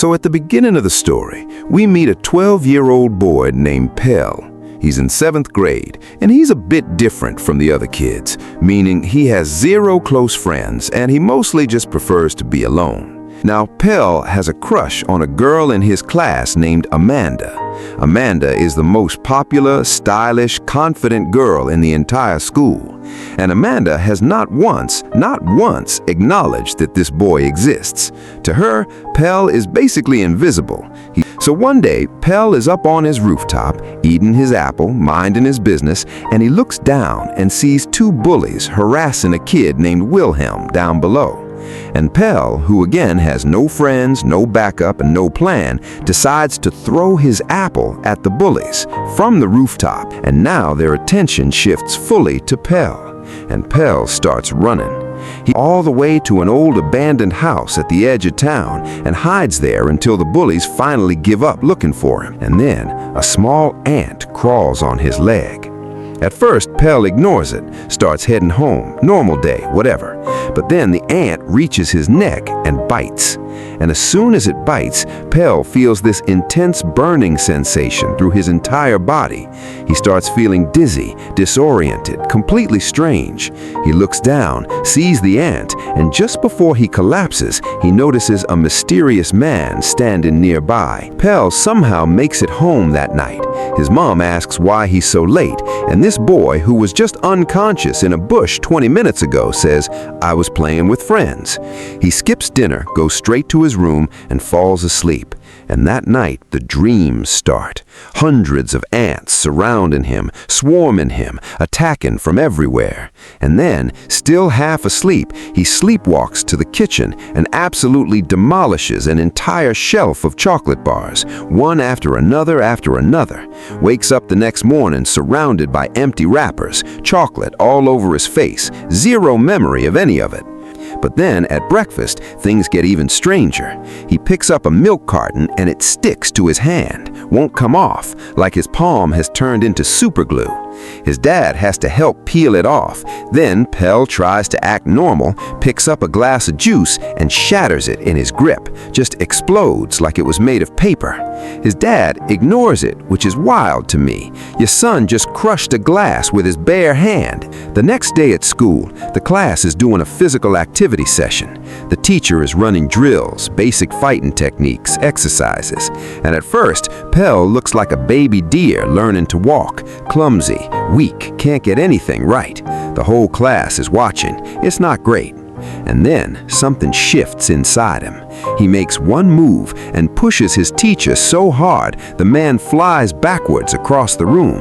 So at the beginning of the story, we meet a 12-year-old boy named Pell. He's in 7th grade, and he's a bit different from the other kids, meaning he has 0 close friends, and he mostly just prefers to be alone. Now, Pell has a crush on a girl in his class named Amanda. Amanda is the most popular, stylish, confident girl in the entire school. And Amanda has not once acknowledged that this boy exists. To her, Pell is basically invisible. So one day, Pell is up on his rooftop, eating his apple, minding his business, and he looks down and sees 2 bullies harassing a kid named Wilhelm down below. And Pell, who again has no friends, no backup, and no plan, decides to throw his apple at the bullies from the rooftop, and now their attention shifts fully to Pell. And Pell starts running. He all the way to an old abandoned house at the edge of town and hides there until the bullies finally give up looking for him. And then a small ant crawls on his leg. At first, Pell ignores it, starts heading home, normal day, whatever. But then the ant reaches his neck and bites. And as soon as it bites, Pell feels this intense burning sensation through his entire body. He starts feeling dizzy, disoriented, completely strange. He looks down, sees the ant, and just before he collapses, he notices a mysterious man standing nearby. Pell somehow makes it home that night. His mom asks why he's so late, and this boy, who was just unconscious in a bush 20 minutes ago, says, "I was playing with friends." He skips dinner, goes straight to his room, and falls asleep. And that night, the dreams start. Hundreds of ants surrounding him, swarming him, attacking from everywhere. And then, still half asleep, he sleepwalks to the kitchen and absolutely demolishes an entire shelf of chocolate bars, one after another after another. Wakes up the next morning surrounded by empty wrappers, chocolate all over his face, 0 memory of any of it. But then, at breakfast, things get even stranger. He picks up a milk carton and it sticks to his hand, won't come off, like his palm has turned into superglue. His dad has to help peel it off. Then Pell tries to act normal, picks up a glass of juice and shatters it in his grip, just explodes like it was made of paper. His dad ignores it, which is wild to me. Your son just crushed a glass with his bare hand. The next day at school, the class is doing a physical activity session. The teacher is running drills, basic fighting techniques, exercises. And at first, Pell looks like a baby deer learning to walk, clumsy, weak, can't get anything right. The whole class is watching. It's not great. And then something shifts inside him. He makes one move and pushes his teacher so hard the man flies backwards across the room.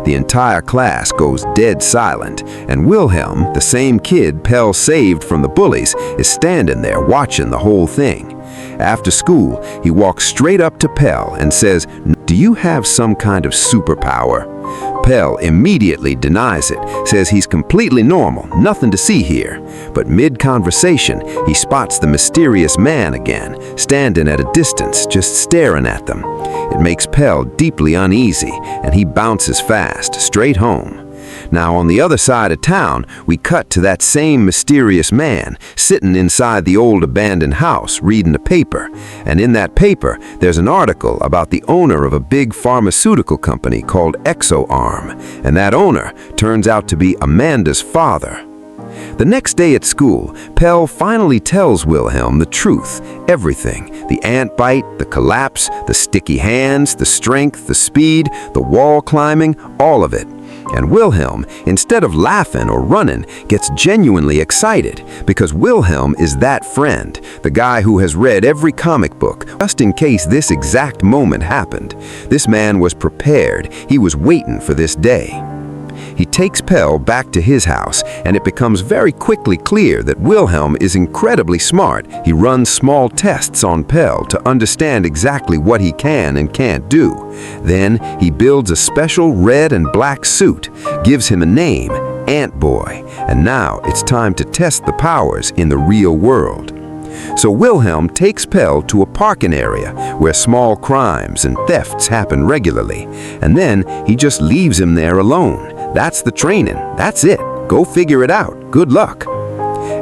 The entire class goes dead silent, and Wilhelm, the same kid Pell saved from the bullies, is standing there watching the whole thing. After school, he walks straight up to Pell and says, "Do you have some kind of superpower?" Pell immediately denies it, says he's completely normal, nothing to see here. But mid-conversation, he spots the mysterious man again, standing at a distance, just staring at them. It makes Pell deeply uneasy, and he bounces fast, straight home. Now, on the other side of town, we cut to that same mysterious man sitting inside the old abandoned house reading a paper. And in that paper, there's an article about the owner of a big pharmaceutical company called ExoArm. And that owner turns out to be Amanda's father. The next day at school, Pell finally tells Wilhelm the truth, everything. The ant bite, the collapse, the sticky hands, the strength, the speed, the wall climbing, all of it. And Wilhelm, instead of laughing or running, gets genuinely excited because Wilhelm is that friend, the guy who has read every comic book, just in case this exact moment happened. This man was prepared. He was waiting for this day. He takes Pell back to his house, and it becomes very quickly clear that Wilhelm is incredibly smart. He runs small tests on Pell to understand exactly what he can and can't do. Then he builds a special red and black suit, gives him a name, Antboy, and now it's time to test the powers in the real world. So Wilhelm takes Pell to a parking area where small crimes and thefts happen regularly, and then he just leaves him there alone. That's the training. That's it. Go figure it out. Good luck.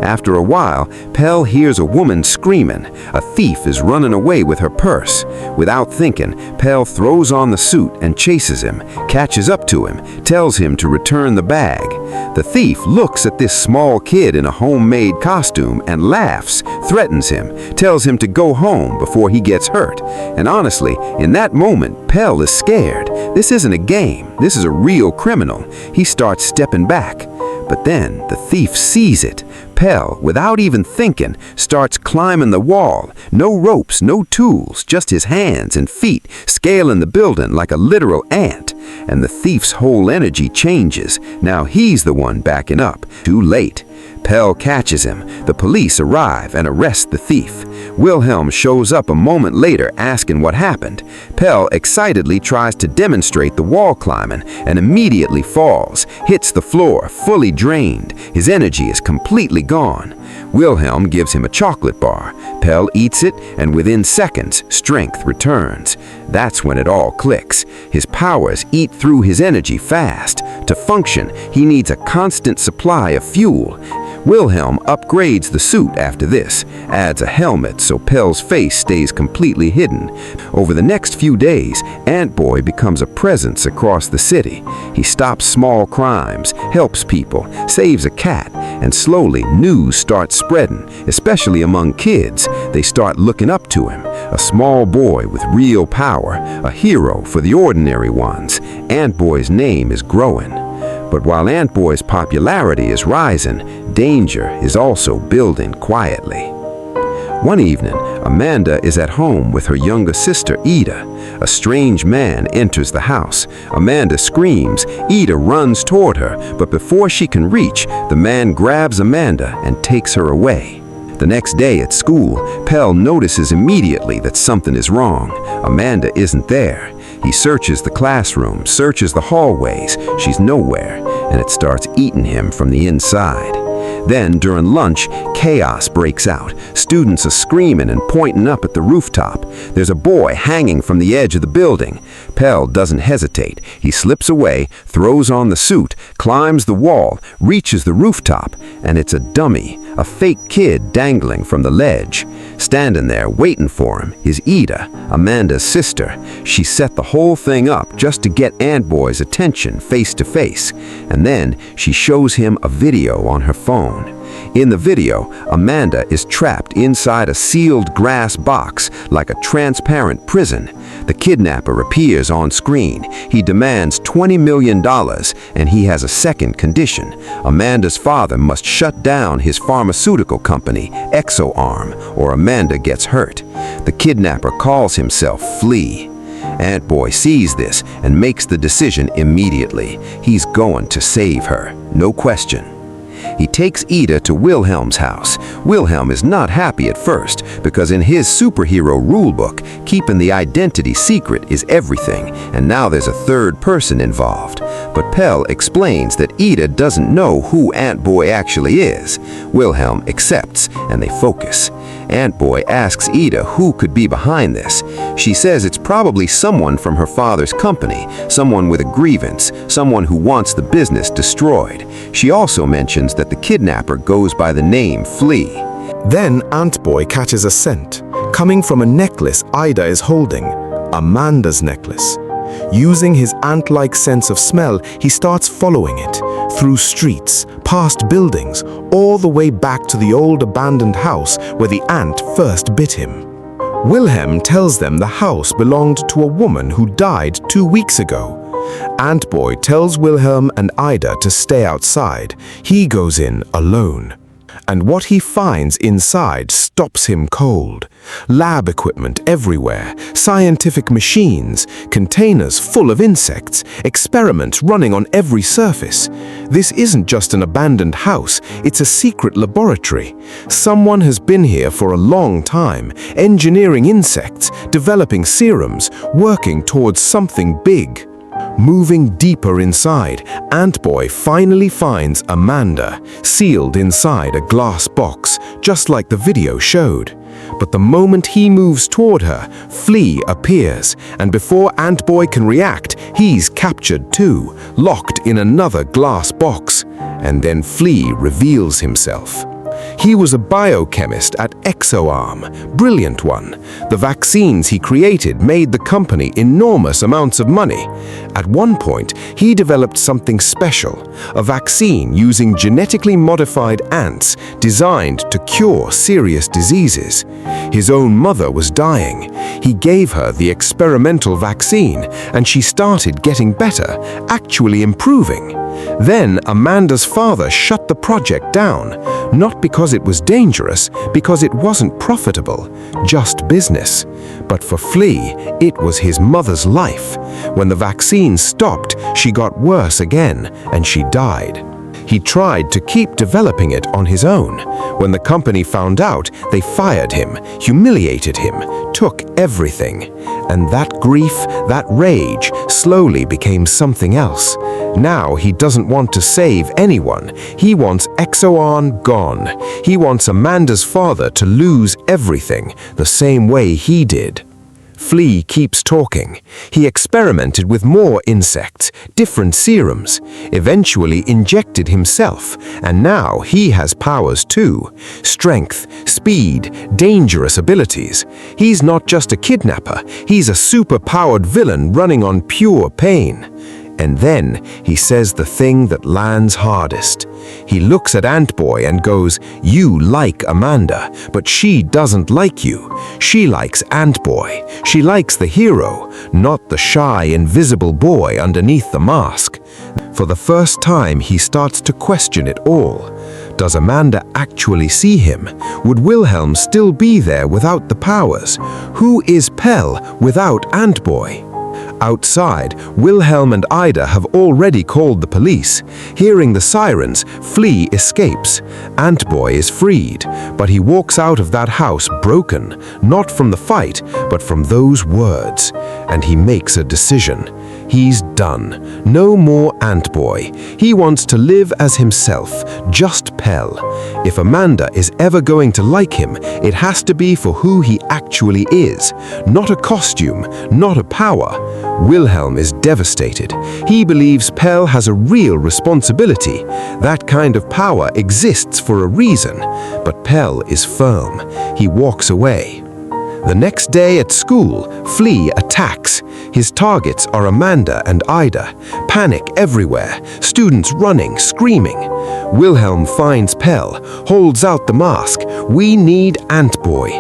After a while, Pell hears a woman screaming. A thief is running away with her purse. Without thinking, Pell throws on the suit and chases him, catches up to him, tells him to return the bag. The thief looks at this small kid in a homemade costume and laughs, threatens him, tells him to go home before he gets hurt. And honestly, in that moment, Pell is scared. This isn't a game. This is a real criminal. He starts stepping back. But then the thief sees it. Pell, without even thinking, starts climbing the wall. No ropes, no tools, just his hands and feet scaling the building like a literal ant. And the thief's whole energy changes. Now he's the one backing up. Too late. Pell catches him. The police arrive and arrest the thief. Wilhelm shows up a moment later asking what happened. Pell excitedly tries to demonstrate the wall climbing and immediately falls, hits the floor, fully drained. His energy is completely gone. Wilhelm gives him a chocolate bar. Pell eats it, and within seconds, strength returns. That's when it all clicks. His powers eat through his energy fast. To function, he needs a constant supply of fuel. Wilhelm upgrades the suit after this, adds a helmet so Pell's face stays completely hidden. Over the next few days, Antboy becomes a presence across the city. He stops small crimes, helps people, saves a cat, and slowly news starts spreading, especially among kids. They start looking up to him. A small boy with real power, a hero for the ordinary ones. Antboy's name is growing. But while Antboy's popularity is rising, danger is also building quietly. One evening, Amanda is at home with her younger sister, Ida. A strange man enters the house. Amanda screams. Ida runs toward her, but before she can reach, the man grabs Amanda and takes her away. The next day at school, Pell notices immediately that something is wrong. Amanda isn't there. He searches the classroom, searches the hallways. She's nowhere, and it starts eating him from the inside. Then, during lunch, chaos breaks out. Students are screaming and pointing up at the rooftop. There's a boy hanging from the edge of the building. Pell doesn't hesitate. He slips away, throws on the suit, climbs the wall, reaches the rooftop, and it's a dummy, a fake kid dangling from the ledge. Standing there waiting for him is Ida, Amanda's sister. She set the whole thing up just to get Antboy's attention face to face, and then she shows him a video on her phone. In the video, Amanda is trapped inside a sealed glass box like a transparent prison. The kidnapper appears on screen. He demands $20 million, and he has a second condition. Amanda's father must shut down his pharmaceutical company, ExoArm, or Amanda gets hurt. The kidnapper calls himself Flea. Antboy sees this and makes the decision immediately. He's going to save her, no question. He takes Ida to Wilhelm's house. Wilhelm is not happy at first because in his superhero rulebook, keeping the identity secret is everything, and now there's a third person involved. But Pell explains that Ida doesn't know who Antboy actually is. Wilhelm accepts, and they focus. Antboy asks Ida who could be behind this. She says it's probably someone from her father's company, someone with a grievance, someone who wants the business destroyed. She also mentions that the kidnapper goes by the name Flea. Then Antboy catches a scent, coming from a necklace Ida is holding, Amanda's necklace. Using his ant-like sense of smell, he starts following it, through streets, past buildings, all the way back to the old abandoned house where the ant first bit him. Wilhelm tells them the house belonged to a woman who died 2 weeks ago. Antboy tells Wilhelm and Ida to stay outside. He goes in alone. And what he finds inside stops him cold. Lab equipment everywhere, scientific machines, containers full of insects, experiments running on every surface. This isn't just an abandoned house, it's a secret laboratory. Someone has been here for a long time, engineering insects, developing serums, working towards something big. Moving deeper inside, Antboy finally finds Amanda, sealed inside a glass box, just like the video showed. But the moment he moves toward her, Flea appears, and before Antboy can react, he's captured too, locked in another glass box. And then Flea reveals himself. He was a biochemist at ExoArm, brilliant one. The vaccines he created made the company enormous amounts of money. At one point, he developed something special, a vaccine using genetically modified ants designed to cure serious diseases. His own mother was dying. He gave her the experimental vaccine, and she started getting better, actually improving. Then Amanda's father shut the project down, not because it was dangerous, because it wasn't profitable, just business. But for Flea, it was his mother's life. When the vaccine stopped, she got worse again, and she died. He tried to keep developing it on his own. When the company found out, they fired him, humiliated him, took everything. And that grief, that rage, slowly became something else. Now he doesn't want to save anyone. He wants ExoArm gone. He wants Amanda's father to lose everything, the same way he did. Flea keeps talking. He experimented with more insects, different serums, eventually injected himself, and now he has powers too. Strength, speed, dangerous abilities. He's not just a kidnapper, he's a super-powered villain running on pure pain. And then he says the thing that lands hardest. He looks at Antboy and goes, "You like Amanda, but she doesn't like you. She likes Antboy. She likes the hero, not the shy, invisible boy underneath the mask." For the first time, he starts to question it all. Does Amanda actually see him? Would Wilhelm still be there without the powers? Who is Pell without Antboy? Outside, Wilhelm and Ida have already called the police. Hearing the sirens, Flea escapes. Antboy is freed, but he walks out of that house broken, not from the fight, but from those words. And he makes a decision. He's done. No more Antboy. He wants to live as himself, just Pell. If Amanda is ever going to like him, it has to be for who he actually is, not a costume, not a power. Wilhelm is devastated. He believes Pell has a real responsibility. That kind of power exists for a reason, but Pell is firm. He walks away. The next day at school, Flea attacks. His targets are Amanda and Ida. Panic everywhere, students running, screaming. Wilhelm finds Pell, holds out the mask. "We need Antboy."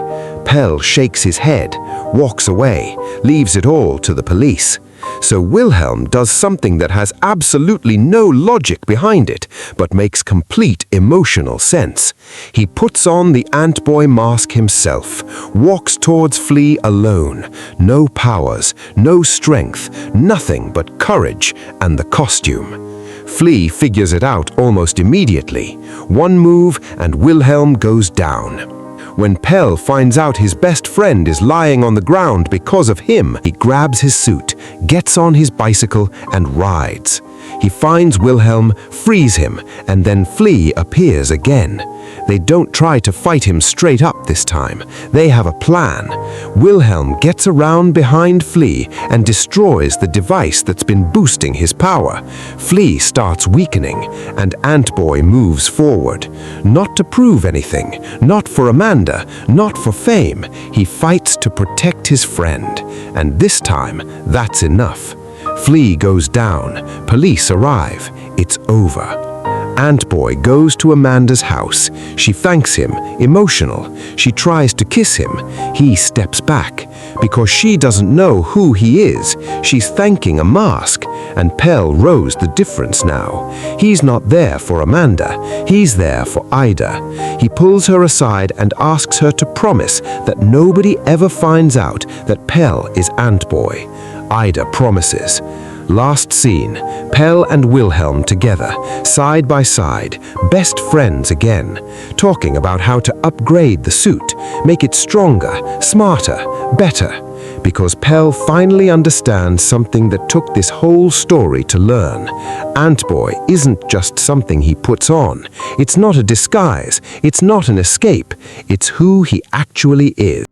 Pell shakes his head, walks away, leaves it all to the police. So Wilhelm does something that has absolutely no logic behind it, but makes complete emotional sense. He puts on the Antboy mask himself, walks towards Flea alone. No powers, no strength, nothing but courage and the costume. Flea figures it out almost immediately. One move and Wilhelm goes down. When Pell finds out his best friend is lying on the ground because of him, he grabs his suit, gets on his bicycle, and rides. He finds Wilhelm, frees him, and then Flea appears again. They don't try to fight him straight up this time. They have a plan. Wilhelm gets around behind Flea and destroys the device that's been boosting his power. Flea starts weakening, and Antboy moves forward. Not to prove anything, not for Amanda, not for fame. He fights to protect his friend, and this time, that's enough. Flea goes down. Police arrive. It's over. Antboy goes to Amanda's house. She thanks him, emotional. She tries to kiss him. He steps back. Because she doesn't know who he is, she's thanking a mask, and Pell knows the difference now. He's not there for Amanda. He's there for Ida. He pulls her aside and asks her to promise that nobody ever finds out that Pell is Antboy. Ida promises. Last scene, Pell and Wilhelm together, side by side, best friends again, talking about how to upgrade the suit, make it stronger, smarter, better. Because Pell finally understands something that took this whole story to learn. Antboy isn't just something he puts on. It's not a disguise. It's not an escape. It's who he actually is.